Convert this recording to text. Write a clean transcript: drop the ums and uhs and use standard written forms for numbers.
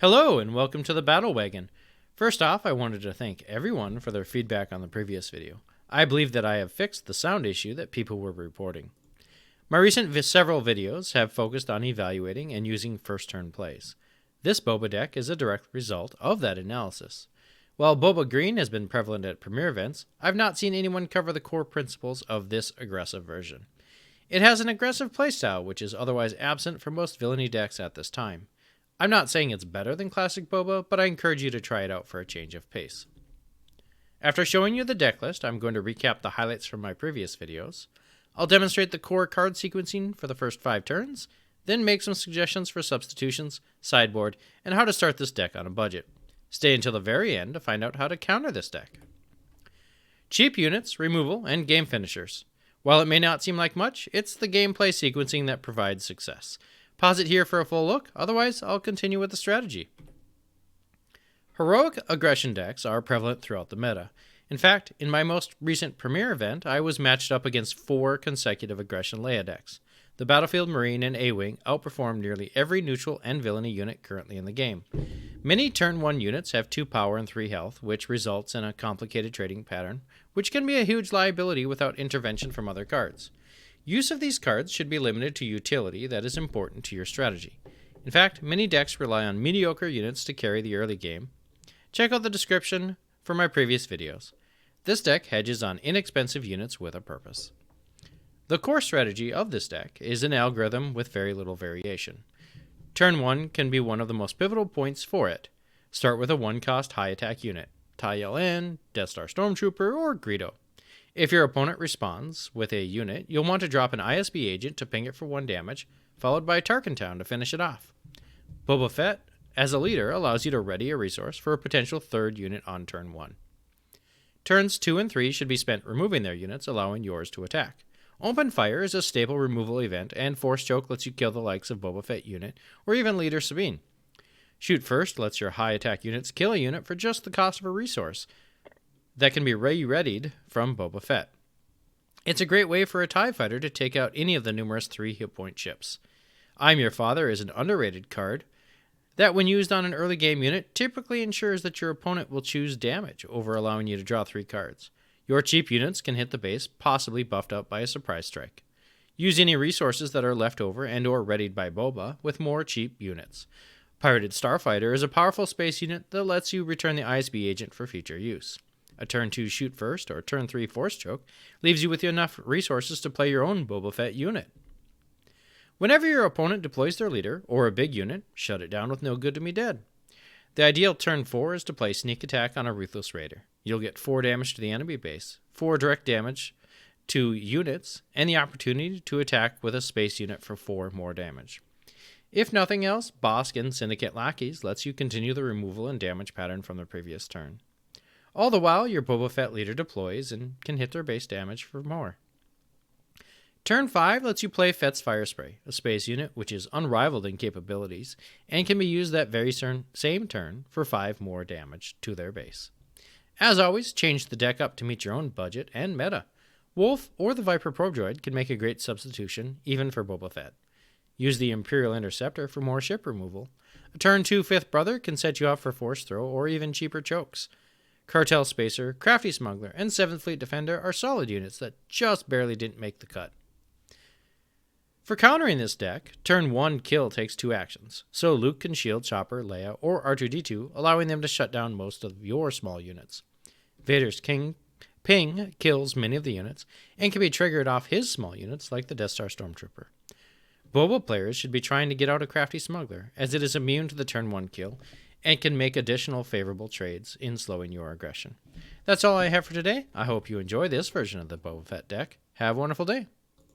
Hello and welcome to the Battle Wagon. First off, I wanted to thank everyone for their feedback on the previous video. I believe that I have fixed the sound issue that people were reporting. My recent several videos have focused on evaluating and using first turn plays. This Boba deck is a direct result of that analysis. While Boba Green has been prevalent at premier events, I've not seen anyone cover the core principles of this aggressive version. It has an aggressive playstyle which is otherwise absent from most villainy decks at this time. I'm not saying it's better than Classic Boba, but I encourage you to try it out for a change of pace. After showing you the deck list, I'm going to recap the highlights from my previous videos. I'll demonstrate the core card sequencing for the first 5 turns, then make some suggestions for substitutions, sideboard, and how to start this deck on a budget. Stay until the very end to find out how to counter this deck. Cheap units, removal, and game finishers. While it may not seem like much, it's the gameplay sequencing that provides success. Pause it here for a full look, otherwise I'll continue with the strategy. Heroic aggression decks are prevalent throughout the meta. In fact, in my most recent Premier event, I was matched up against 4 consecutive aggression Leia decks. The Battlefield Marine and A-Wing outperformed nearly every neutral and villainy unit currently in the game. Many turn 1 units have 2 power and 3 health, which results in a complicated trading pattern, which can be a huge liability without intervention from other cards. Use of these cards should be limited to utility that is important to your strategy. In fact, many decks rely on mediocre units to carry the early game. Check out the description for my previous videos. This deck hedges on inexpensive units with a purpose. The core strategy of this deck is an algorithm with very little variation. Turn 1 can be one of the most pivotal points for it. Start with a 1-cost high-attack unit, TILN, Death Star Stormtrooper, or Greedo. If your opponent responds with a unit, you'll want to drop an ISB agent to ping it for 1 damage, followed by Tarkin Town to finish it off. Boba Fett, as a leader, allows you to ready a resource for a potential 3rd unit on turn 1. Turns 2 and 3 should be spent removing their units, allowing yours to attack. Open Fire is a staple removal event, and Force Choke lets you kill the likes of Boba Fett unit, or even Leader Sabine. Shoot First lets your high attack units kill a unit for just the cost of a resource that can be readied from Boba Fett. It's a great way for a TIE fighter to take out any of the numerous 3 hit point ships. I'm Your Father is an underrated card that, when used on an early game unit, typically ensures that your opponent will choose damage over allowing you to draw 3 cards. Your cheap units can hit the base, possibly buffed up by a surprise strike. Use any resources that are left over and or readied by Boba with more cheap units. Pirated Starfighter is a powerful space unit that lets you return the ISB agent for future use. A turn 2 Shoot First or turn 3 Force Choke leaves you with enough resources to play your own Boba Fett unit. Whenever your opponent deploys their leader, or a big unit, shut it down with No Good to Me Dead. The ideal turn 4 is to play Sneak Attack on a Ruthless Raider. You'll get 4 damage to the enemy base, 4 direct damage to units, and the opportunity to attack with a space unit for 4 more damage. If nothing else, Bosk and Syndicate Lackeys lets you continue the removal and damage pattern from the previous turn. All the while, your Boba Fett leader deploys and can hit their base damage for more. Turn 5 lets you play Fett's Fire Spray, a space unit which is unrivaled in capabilities and can be used that very same turn for 5 more damage to their base. As always, change the deck up to meet your own budget and meta. Wolf or the Viper Probe Droid can make a great substitution, even for Boba Fett. Use the Imperial Interceptor for more ship removal. A turn 2 Fifth Brother can set you up for Force Throw or even cheaper chokes. Cartel Spacer, Crafty Smuggler, and 7th Fleet Defender are solid units that just barely didn't make the cut. For countering this deck, turn 1 kill takes 2 actions, so Luke can shield Chopper, Leia, or R2-D2, allowing them to shut down most of your small units. Vader's Ping kills many of the units, and can be triggered off his small units like the Death Star Stormtrooper. Boba players should be trying to get out a Crafty Smuggler, as it is immune to the turn 1 kill, and can make additional favorable trades in slowing your aggression. That's all I have for today. I hope you enjoy this version of the Boba Fett deck. Have a wonderful day.